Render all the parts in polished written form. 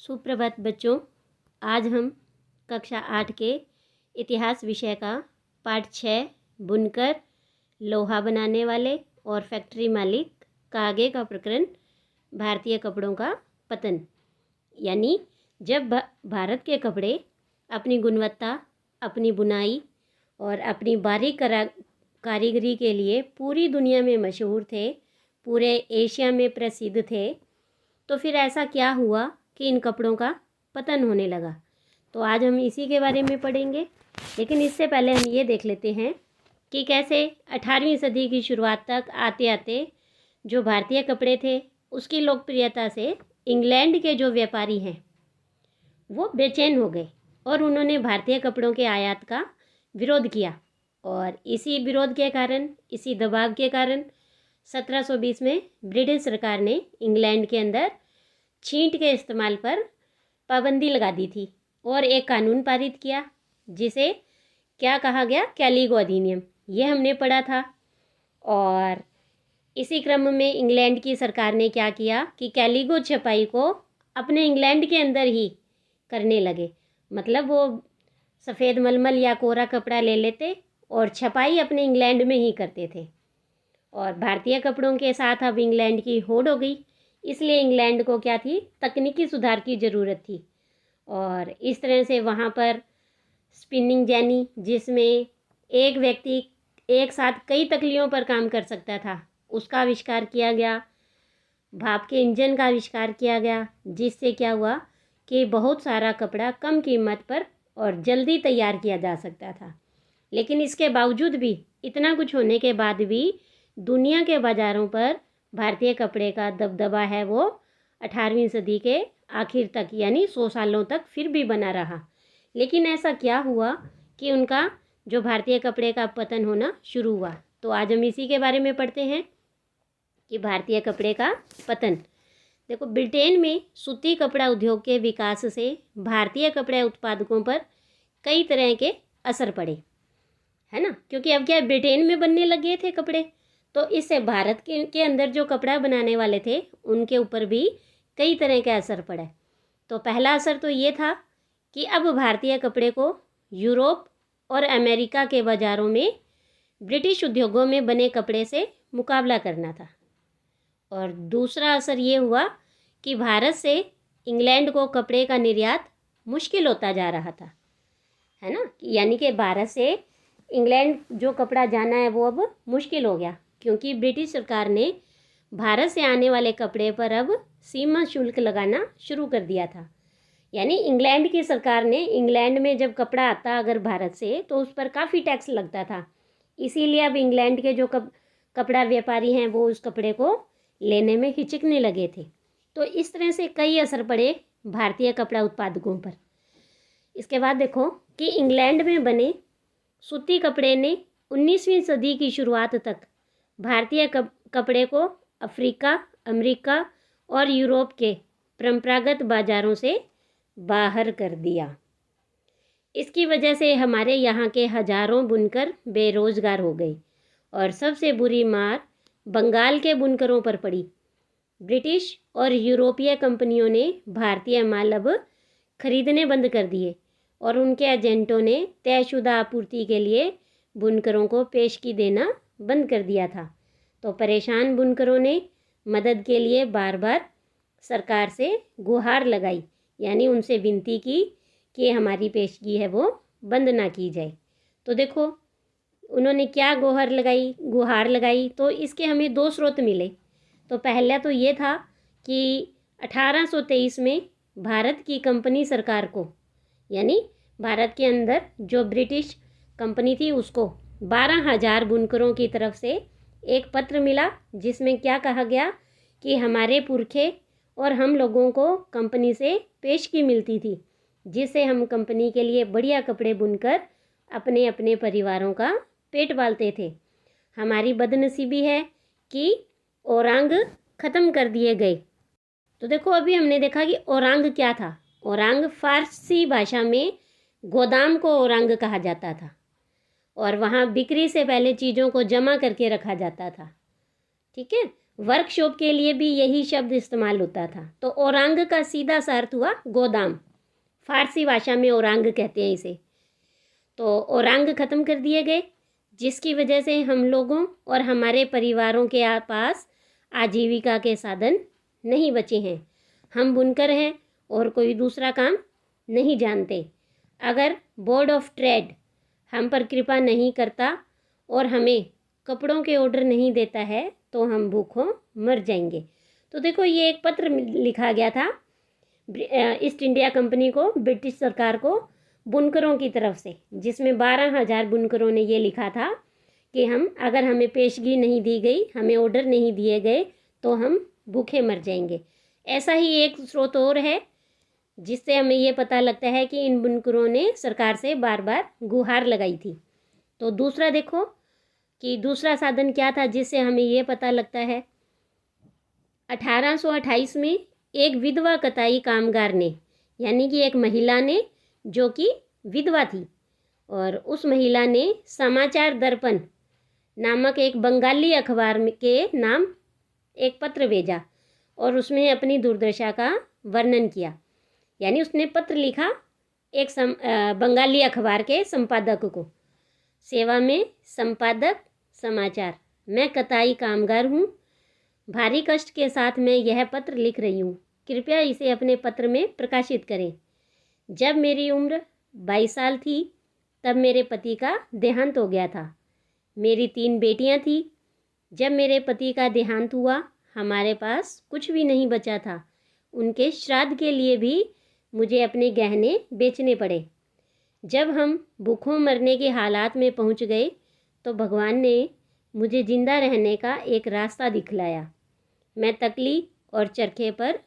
सुप्रभात बच्चों। आज हम कक्षा 8 के इतिहास विषय का पाठ 6 बुनकर, लोहा बनाने वाले और फैक्ट्री मालिक का आगे का प्रकरण भारतीय कपड़ों का पतन, यानी जब भारत के कपड़े अपनी गुणवत्ता, अपनी बुनाई और अपनी बारीक कारीगरी के लिए पूरी दुनिया में मशहूर थे, पूरे एशिया में प्रसिद्ध थे, तो फिर ऐसा क्या हुआ कि इन कपड़ों का पतन होने लगा। तो आज हम इसी के बारे में पढ़ेंगे, लेकिन इससे पहले हम ये देख लेते हैं कि कैसे 18वीं सदी की शुरुआत तक आते आते जो भारतीय कपड़े थे उसकी लोकप्रियता से इंग्लैंड के जो व्यापारी हैं वो बेचैन हो गए और उन्होंने भारतीय कपड़ों के आयात का विरोध किया। और इसी विरोध के कारण, इसी दबाव के कारण 1720 में ब्रिटिश सरकार ने इंग्लैंड के अंदर छींट के इस्तेमाल पर पाबंदी लगा दी थी और एक कानून पारित किया जिसे क्या कहा गया, कैलिगो अधिनियम। ये हमने पढ़ा था। और इसी क्रम में इंग्लैंड की सरकार ने क्या किया कि कैलिगो छपाई को अपने इंग्लैंड के अंदर ही करने लगे। मतलब वो सफ़ेद मलमल या कोरा कपड़ा ले लेते और छपाई अपने इंग्लैंड में ही करते थे। और भारतीय कपड़ों के साथ अब इंग्लैंड की होड़ हो गई, इसलिए इंग्लैंड को क्या थी, तकनीकी सुधार की ज़रूरत थी। और इस तरह से वहाँ पर स्पिनिंग जेनी, जिसमें एक व्यक्ति एक साथ कई तकलियों पर काम कर सकता था, उसका आविष्कार किया गया। भाप के इंजन का आविष्कार किया गया, जिससे क्या हुआ कि बहुत सारा कपड़ा कम कीमत पर और जल्दी तैयार किया जा सकता था। लेकिन इसके बावजूद भी, इतना कुछ होने के बाद भी, दुनिया के बाज़ारों पर भारतीय कपड़े का दबदबा है वो 18वीं सदी के आखिर तक, यानी 100 सालों तक फिर भी बना रहा। लेकिन ऐसा क्या हुआ कि उनका जो भारतीय कपड़े का पतन होना शुरू हुआ। तो आज हम इसी के बारे में पढ़ते हैं कि भारतीय कपड़े का पतन। देखो, ब्रिटेन में सूती कपड़ा उद्योग के विकास से भारतीय कपड़े उत्पादकों पर कई तरह के असर पड़े, है ना। क्योंकि अब क्या, ब्रिटेन में बनने लगे थे कपड़े, तो इससे भारत के अंदर जो कपड़ा बनाने वाले थे उनके ऊपर भी कई तरह का असर पड़ा। तो पहला असर तो ये था कि अब भारतीय कपड़े को यूरोप और अमेरिका के बाज़ारों में ब्रिटिश उद्योगों में बने कपड़े से मुकाबला करना था। और दूसरा असर ये हुआ कि भारत से इंग्लैंड को कपड़े का निर्यात मुश्किल होता जा रहा था, है ना। यानी कि भारत से इंग्लैंड जो कपड़ा जाना है वो अब मुश्किल हो गया, क्योंकि ब्रिटिश सरकार ने भारत से आने वाले कपड़े पर अब सीमा शुल्क लगाना शुरू कर दिया था। यानी इंग्लैंड की सरकार ने, इंग्लैंड में जब कपड़ा आता अगर भारत से, तो उस पर काफ़ी टैक्स लगता था। इसीलिए अब इंग्लैंड के जो कपड़ा व्यापारी हैं वो उस कपड़े को लेने में हिचकने लगे थे। तो इस तरह से कई असर पड़े भारतीय कपड़ा उत्पादकों पर। इसके बाद देखो कि इंग्लैंड में बने सूती कपड़े ने 19वीं सदी की शुरुआत तक भारतीय कपड़े को अफ्रीका, अमेरिका और यूरोप के परंपरागत बाज़ारों से बाहर कर दिया। इसकी वजह से हमारे यहाँ के हजारों बुनकर बेरोजगार हो गए और सबसे बुरी मार बंगाल के बुनकरों पर पड़ी। ब्रिटिश और यूरोपीय कंपनियों ने भारतीय माल अब खरीदने बंद कर दिए और उनके एजेंटों ने तयशुदा आपूर्ति के लिए बुनकरों को पेशगी देना बंद कर दिया था। तो परेशान बुनकरों ने मदद के लिए बार बार सरकार से गुहार लगाई, यानी उनसे विनती की कि हमारी पेशगी है वो बंद ना की जाए। तो देखो उन्होंने क्या गुहार लगाई, तो इसके हमें दो स्रोत मिले। तो पहला तो ये था कि 1823 में भारत की कंपनी सरकार को, यानी भारत के अंदर जो ब्रिटिश कंपनी थी उसको 12,000 बुनकरों की तरफ से एक पत्र मिला, जिसमें क्या कहा गया कि हमारे पुरखे और हम लोगों को कंपनी से पेशगी मिलती थी, जिससे हम कंपनी के लिए बढ़िया कपड़े बुनकर अपने अपने परिवारों का पेट पालते थे। हमारी बदनसीबी है कि औरंग ख़त्म कर दिए गए। तो देखो, अभी हमने देखा कि औरंग क्या था। औरंग फारसी भाषा में गोदाम को औरंग कहा जाता था और वहाँ बिक्री से पहले चीज़ों को जमा करके रखा जाता था। ठीक है, वर्कशॉप के लिए भी यही शब्द इस्तेमाल होता था। तो औरंग का सीधा सा अर्थ हुआ गोदाम, फारसी भाषा में औरंग कहते हैं इसे। तो औरंग ख़त्म कर दिए गए, जिसकी वजह से हम लोगों और हमारे परिवारों के पास आजीविका के साधन नहीं बचे हैं। हम बुनकर हैं और कोई दूसरा काम नहीं जानते। अगर बोर्ड ऑफ ट्रेड हम पर कृपा नहीं करता और हमें कपड़ों के ऑर्डर नहीं देता है तो हम भूखों मर जाएंगे। तो देखो, ये एक पत्र लिखा गया था ईस्ट इंडिया कंपनी को, ब्रिटिश सरकार को, बुनकरों की तरफ से, जिसमें 12,000 बुनकरों ने ये लिखा था कि अगर हमें पेशगी नहीं दी गई, हमें ऑर्डर नहीं दिए गए तो हम भूखे मर जाएंगे। ऐसा ही एक स्रोत और है जिससे हमें ये पता लगता है कि इन बुनकरों ने सरकार से बार बार गुहार लगाई थी। तो दूसरा देखो कि दूसरा साधन क्या था जिससे हमें ये पता लगता है। 1828 में एक विधवा कताई कामगार ने, यानी कि एक महिला ने जो कि विधवा थी, और उस महिला ने समाचार दर्पण नामक एक बंगाली अखबार के नाम एक पत्र भेजा और उसमें अपनी दुर्दशा का वर्णन किया। यानी उसने पत्र लिखा एक बंगाली अखबार के संपादक को, सेवा में संपादक समाचार, मैं कताई कामगार हूँ, भारी कष्ट के साथ मैं यह पत्र लिख रही हूँ, कृपया इसे अपने पत्र में प्रकाशित करें। जब मेरी उम्र 22 साल थी तब मेरे पति का देहांत हो गया था। मेरी 3 बेटियाँ थीं। जब मेरे पति का देहांत हुआ हमारे पास कुछ भी नहीं बचा था। उनके श्राद्ध के लिए भी मुझे अपने गहने बेचने पड़े। जब हम भूखों मरने के हालात में पहुंच गए तो भगवान ने मुझे जिंदा रहने का एक रास्ता दिखलाया। मैं तकली और चरखे पर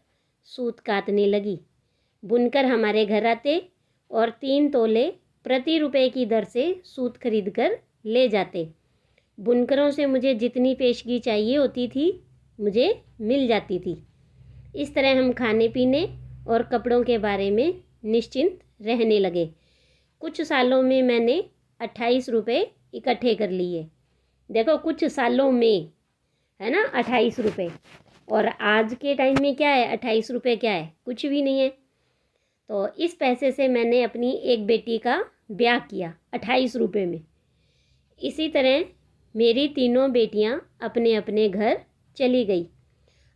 सूत काटने लगी। बुनकर हमारे घर आते और 3 तोले प्रति रुपए की दर से सूत खरीद कर ले जाते। बुनकरों से मुझे जितनी पेशगी चाहिए होती थी मुझे मिल जाती थी। इस तरह हम खाने पीने और कपड़ों के बारे में निश्चिंत रहने लगे। कुछ सालों में मैंने 28 रुपये इकट्ठे कर लिए। देखो, कुछ सालों में, है ना, 28 रुपये। और आज के टाइम में क्या है, 28 रुपये क्या है, कुछ भी नहीं है। तो इस पैसे से मैंने अपनी एक बेटी का ब्याह किया 28 रुपये में। इसी तरह मेरी तीनों बेटियां अपने अपने घर चली गई।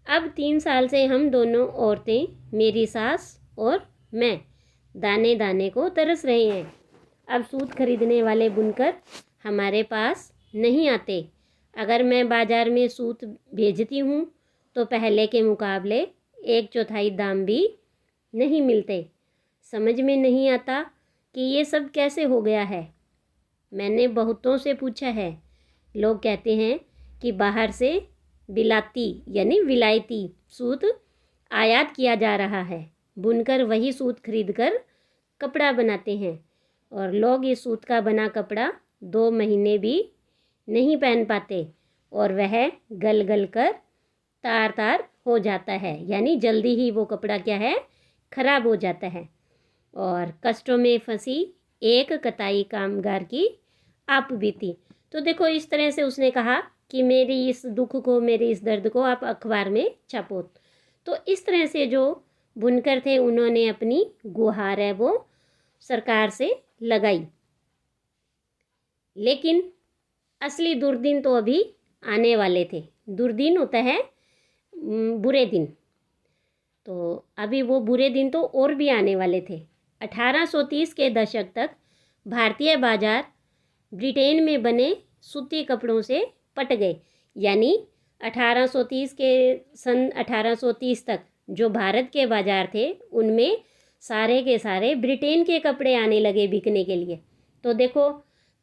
अब 3 साल से हम दोनों औरतें, मेरी सास और मैं, दाने दाने को तरस रहे हैं। अब सूत खरीदने वाले बुनकर हमारे पास नहीं आते। अगर मैं बाज़ार में सूत भेजती हूँ तो पहले के मुकाबले 1/4 दाम भी नहीं मिलते। समझ में नहीं आता कि ये सब कैसे हो गया है। मैंने बहुतों से पूछा है। लोग कहते हैं कि बाहर से बिलाती यानी विलायती सूत आयात किया जा रहा है। बुनकर वही सूत खरीद कर कपड़ा बनाते हैं और लोग इस सूत का बना कपड़ा 2 महीने भी नहीं पहन पाते और वह गल गल कर तार तार हो जाता है। यानी जल्दी ही वो कपड़ा क्या है, खराब हो जाता है। और कष्टों में फंसी एक कताई कामगार की आप बीती। तो देखो, इस तरह से उसने कहा कि मेरी इस दुख को, मेरे इस दर्द को आप अखबार में छापो। तो इस तरह से जो बुनकर थे उन्होंने अपनी गुहार है वो सरकार से लगाई। लेकिन असली दुर्दिन तो अभी आने वाले थे। दुर्दिन होता है बुरे दिन, तो अभी वो बुरे दिन तो और भी आने वाले थे। 1830 के दशक तक भारतीय बाजार ब्रिटेन में बने सूती कपड़ों से पट गए। यानी 1830 के सन 1830 तक जो भारत के बाजार थे उनमें सारे के सारे ब्रिटेन के कपड़े आने लगे बिकने के लिए। तो देखो,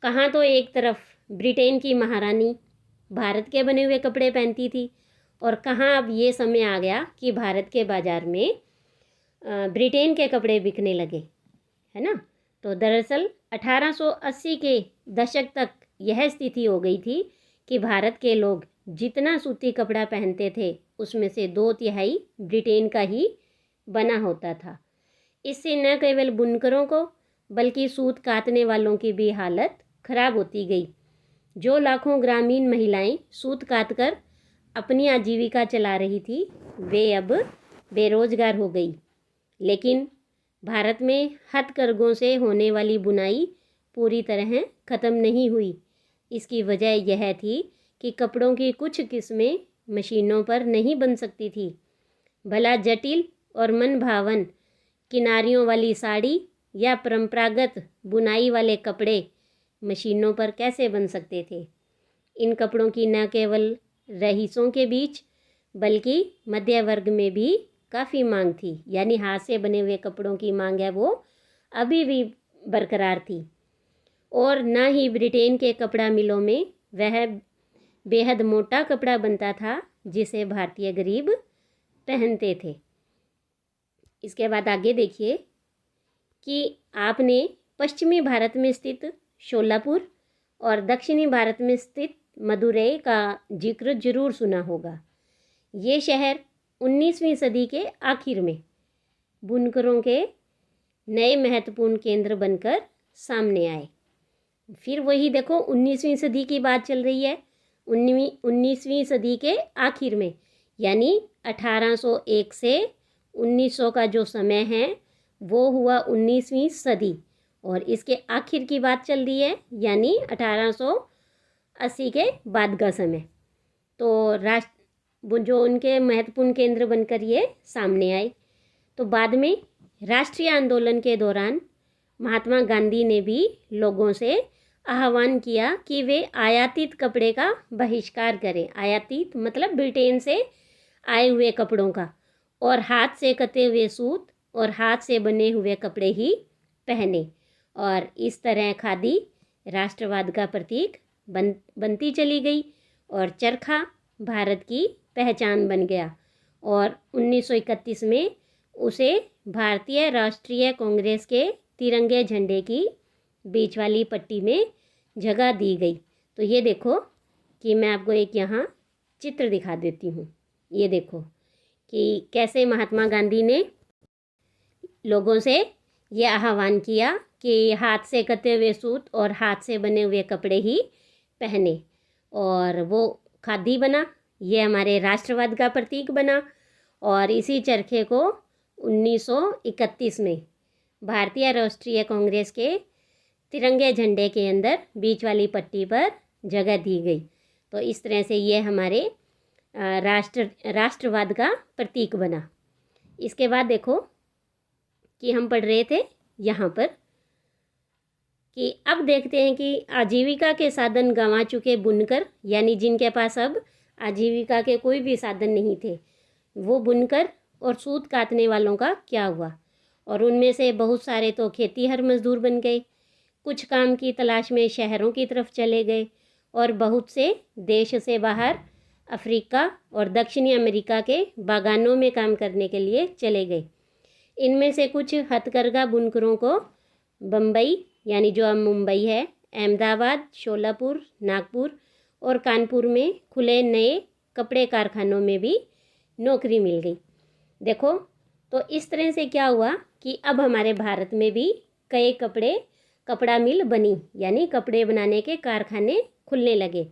कहाँ तो एक तरफ ब्रिटेन की महारानी भारत के बने हुए कपड़े पहनती थी और कहाँ अब ये समय आ गया कि भारत के बाज़ार में ब्रिटेन के कपड़े बिकने लगे, है ना। तो दरअसल 1880 के दशक तक यह स्थिति हो गई थी कि भारत के लोग जितना सूती कपड़ा पहनते थे उसमें से 2/3 ब्रिटेन का ही बना होता था। इससे न केवल बुनकरों को बल्कि सूत काटने वालों की भी हालत खराब होती गई। जो लाखों ग्रामीण महिलाएं सूत काटकर अपनी आजीविका चला रही थी वे अब बेरोजगार हो गई। लेकिन भारत में हथकरघों से होने वाली बुनाई पूरी तरह ख़त्म नहीं हुई। इसकी वजह यह थी कि कपड़ों की कुछ किस्में मशीनों पर नहीं बन सकती थी। भला जटिल और मनभावन किनारियों वाली साड़ी या परंपरागत बुनाई वाले कपड़े मशीनों पर कैसे बन सकते थे। इन कपड़ों की न केवल रईसों के बीच बल्कि मध्य वर्ग में भी काफ़ी मांग थी। यानी हाथ से बने हुए कपड़ों की मांग है वो अभी भी बरकरार थी। और न ही ब्रिटेन के कपड़ा मिलों में वह बेहद मोटा कपड़ा बनता था जिसे भारतीय गरीब पहनते थे। इसके बाद आगे देखिए कि आपने पश्चिमी भारत में स्थित शोलापुर और दक्षिणी भारत में स्थित मदुरै का जिक्र जरूर सुना होगा। ये शहर 19वीं सदी के आखिर में बुनकरों के नए महत्वपूर्ण केंद्र बनकर सामने आए। फिर वही देखो 19वीं सदी की बात चल रही है। 19वीं सदी के आखिर में यानी 1801 से 1900 का जो समय है वो हुआ 19वीं सदी, और इसके आखिर की बात चल रही है यानी 1880 के बाद का समय। तो जो उनके महत्वपूर्ण केंद्र बनकर ये सामने आए। तो बाद में राष्ट्रीय आंदोलन के दौरान महात्मा गांधी ने भी लोगों से आह्वान किया कि वे आयातित कपड़े का बहिष्कार करें। आयातित मतलब ब्रिटेन से आए हुए कपड़ों का, और हाथ से कते हुए सूत और हाथ से बने हुए कपड़े ही पहने। और इस तरह खादी राष्ट्रवाद का प्रतीक बनती चली गई और चरखा भारत की पहचान बन गया। और 1931 में उसे भारतीय राष्ट्रीय कांग्रेस के तिरंगे झंडे की बीच वाली पट्टी में जगह दी गई। तो ये देखो कि मैं आपको एक यहाँ चित्र दिखा देती हूँ। ये देखो कि कैसे महात्मा गांधी ने लोगों से ये आह्वान किया कि हाथ से कते हुए सूत और हाथ से बने हुए कपड़े ही पहने, और वो खादी बना। ये हमारे राष्ट्रवाद का प्रतीक बना। और इसी चरखे को 1931 में भारतीय राष्ट्रीय कांग्रेस के तिरंगे झंडे के अंदर बीच वाली पट्टी पर जगह दी गई। तो इस तरह से ये हमारे राष्ट्रवाद का प्रतीक बना। इसके बाद देखो कि हम पढ़ रहे थे यहाँ पर कि अब देखते हैं कि आजीविका के साधन गंवा चुके बुनकर, यानी जिनके पास अब आजीविका के कोई भी साधन नहीं थे, वो बुनकर और सूत काटने वालों का क्या हुआ। और उनमें से बहुत सारे तो खेतीहर मजदूर बन गए, कुछ काम की तलाश में शहरों की तरफ चले गए, और बहुत से देश से बाहर अफ्रीका और दक्षिणी अमेरिका के बागानों में काम करने के लिए चले गए। इनमें से कुछ हथकरघा बुनकरों को बम्बई, यानी जो अब मुंबई है, अहमदाबाद, शोलापुर, नागपुर और कानपुर में खुले नए कपड़े कारखानों में भी नौकरी मिल गई। देखो तो इस तरह से क्या हुआ कि अब हमारे भारत में भी कई कपड़ा मिल बनी, यानी कपड़े बनाने के कारखाने खुलने लगे।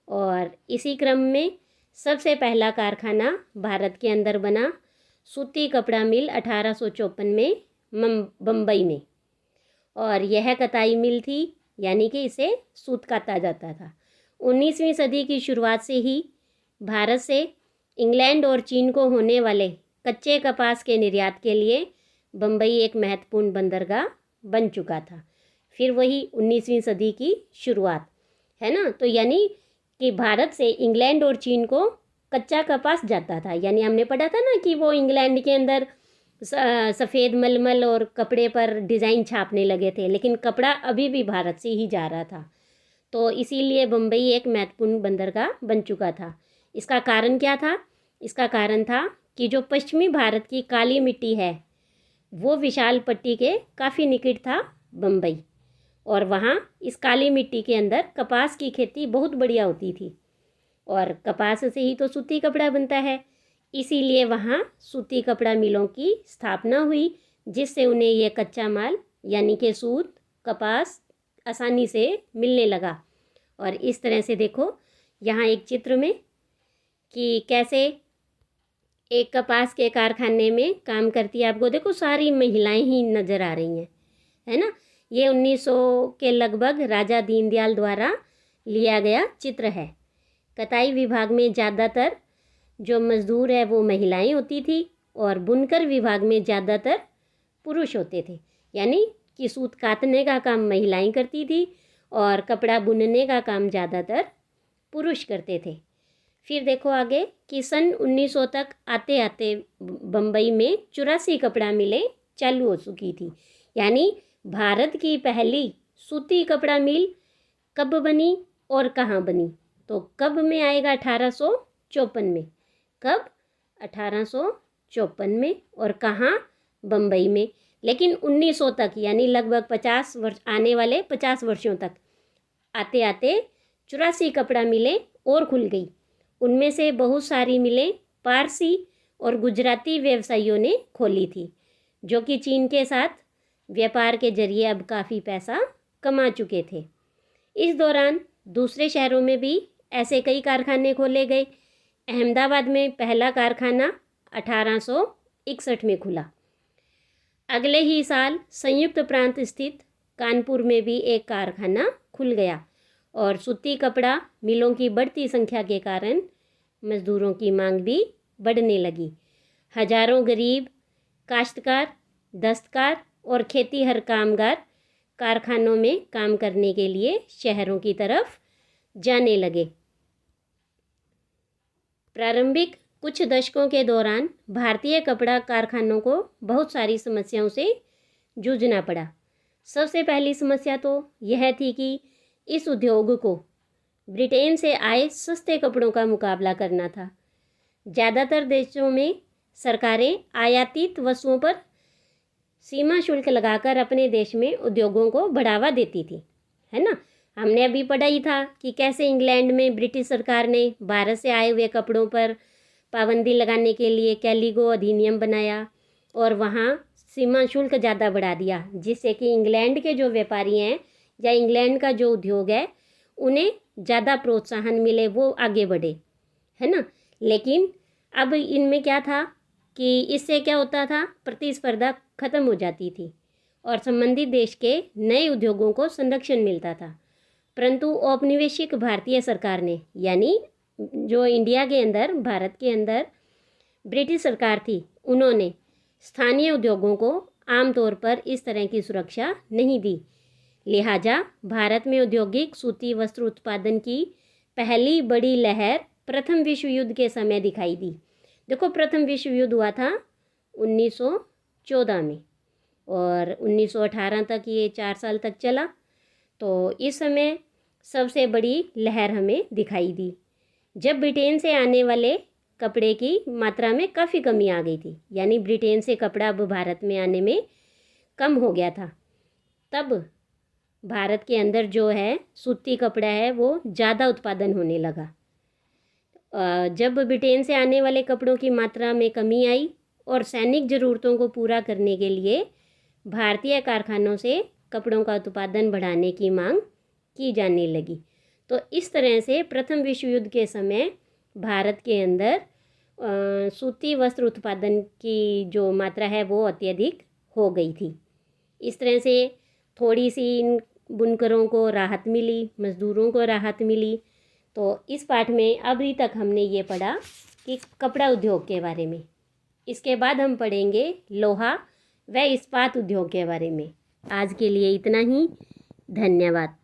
और इसी क्रम में सबसे पहला कारखाना भारत के अंदर बना सूती कपड़ा मिल 1854 में बम्बई में, और यह कताई मिल थी, यानी कि इसे सूत काता जाता था। 19वीं सदी की शुरुआत से ही भारत से इंग्लैंड और चीन को होने वाले कच्चे कपास के निर्यात के लिए बम्बई एक महत्वपूर्ण बंदरगाह बन चुका था। फिर वही 19वीं सदी की शुरुआत है ना। तो यानी कि भारत से इंग्लैंड और चीन को कच्चा कपास जाता था। यानी हमने पढ़ा था ना कि वो इंग्लैंड के अंदर सफ़ेद मलमल और कपड़े पर डिज़ाइन छापने लगे थे, लेकिन कपड़ा अभी भी भारत से ही जा रहा था। तो इसीलिए बम्बई एक महत्वपूर्ण बंदरगाह बन चुका था। इसका कारण क्या था? इसका कारण था कि जो पश्चिमी भारत की काली मिट्टी है वो विशाल पट्टी के काफ़ी निकट था बम्बई, और वहाँ इस काली मिट्टी के अंदर कपास की खेती बहुत बढ़िया होती थी, और कपास से ही तो सूती कपड़ा बनता है। इसीलिए वहाँ सूती कपड़ा मिलों की स्थापना हुई, जिससे उन्हें यह कच्चा माल यानी कि सूत कपास आसानी से मिलने लगा। और इस तरह से देखो यहाँ एक चित्र में कि कैसे एक कपास के कारखाने में काम करती है। आपको देखो सारी महिलाएं ही नज़र आ रही हैं, है ना। ये 1900 के लगभग राजा दीनदयाल द्वारा लिया गया चित्र है। कताई विभाग में ज़्यादातर जो मज़दूर है वो महिलाएं होती थी और बुनकर विभाग में ज़्यादातर पुरुष होते थे। यानी कि सूत कातने का काम महिलाएं करती थी और कपड़ा बुनने का काम ज़्यादातर पुरुष करते थे। फिर देखो आगे कि सन 1900 तक आते आते बम्बई में 84 कपड़ा मिलें चालू हो चुकी थी। यानी भारत की पहली सूती कपड़ा मिल कब बनी और कहाँ बनी? तो कब में आएगा 1854 में। कब? 1854 में। और कहाँ? बम्बई में। लेकिन 1900 तक यानी लगभग 50 वर्ष, आने वाले 50 वर्षों तक आते आते 84 कपड़ा मिलें और खुल गई। उनमें से बहुत सारी मिलें पारसी और गुजराती व्यवसायियों ने खोली थी, जो कि चीन के साथ व्यापार के जरिए अब काफ़ी पैसा कमा चुके थे। इस दौरान दूसरे शहरों में भी ऐसे कई कारखाने खोले गए। अहमदाबाद में पहला कारखाना 1861 में खुला। अगले ही साल संयुक्त प्रांत स्थित कानपुर में भी एक कारखाना खुल गया और सूती कपड़ा मिलों की बढ़ती संख्या के कारण मज़दूरों की मांग भी बढ़ने लगी। हजारों गरीब काश्तकार, दस्तकार और खेतीहर कामगार कारखानों में काम करने के लिए शहरों की तरफ जाने लगे। प्रारंभिक कुछ दशकों के दौरान भारतीय कपड़ा कारखानों को बहुत सारी समस्याओं से जूझना पड़ा। सबसे पहली समस्या तो यह थी कि इस उद्योग को ब्रिटेन से आए सस्ते कपड़ों का मुकाबला करना था। ज़्यादातर देशों में सरकारें आयातित वस्तुओं पर सीमा शुल्क लगाकर अपने देश में उद्योगों को बढ़ावा देती थी, है ना। हमने अभी पढ़ा ही था कि कैसे इंग्लैंड में ब्रिटिश सरकार ने भारत से आए हुए कपड़ों पर पाबंदी लगाने के लिए कैलिगो अधिनियम बनाया और वहाँ सीमा शुल्क ज़्यादा बढ़ा दिया, जिससे कि इंग्लैंड के जो व्यापारी हैं या इंग्लैंड का जो उद्योग है उन्हें ज़्यादा प्रोत्साहन मिले, वो आगे बढ़े, है ना। लेकिन अब इनमें क्या था कि इससे क्या होता था, प्रतिस्पर्धा खत्म हो जाती थी और संबंधित देश के नए उद्योगों को संरक्षण मिलता था। परंतु औपनिवेशिक भारतीय सरकार ने, यानी जो इंडिया के अंदर, भारत के अंदर ब्रिटिश सरकार थी, उन्होंने स्थानीय उद्योगों को आमतौर पर इस तरह की सुरक्षा नहीं दी। लिहाजा भारत में औद्योगिक सूती वस्त्र उत्पादन की पहली बड़ी लहर प्रथम विश्व युद्ध के समय दिखाई दी। देखो प्रथम विश्व युद्ध हुआ था 1914 में और 1918 तक ये 4 साल तक चला। तो इस समय सबसे बड़ी लहर हमें दिखाई दी जब ब्रिटेन से आने वाले कपड़े की मात्रा में काफ़ी कमी आ गई थी। यानी ब्रिटेन से कपड़ा अब भारत में आने में कम हो गया था। तब भारत के अंदर जो है सूती कपड़ा है वो ज़्यादा उत्पादन होने लगा। जब ब्रिटेन से आने वाले कपड़ों की मात्रा में कमी आई और सैनिक ज़रूरतों को पूरा करने के लिए भारतीय कारखानों से कपड़ों का उत्पादन बढ़ाने की मांग की जाने लगी। तो इस तरह से प्रथम विश्व युद्ध के समय भारत के अंदर सूती वस्त्र उत्पादन की जो मात्रा है वो अत्यधिक हो गई थी। इस तरह से थोड़ी सी इन बुनकरों को राहत मिली, मज़दूरों को राहत मिली। तो इस पाठ में अभी तक हमने ये पढ़ा कि कपड़ा उद्योग के बारे में। इसके बाद हम पढ़ेंगे लोहा व इस्पात उद्योग के बारे में। आज के लिए इतना ही। धन्यवाद।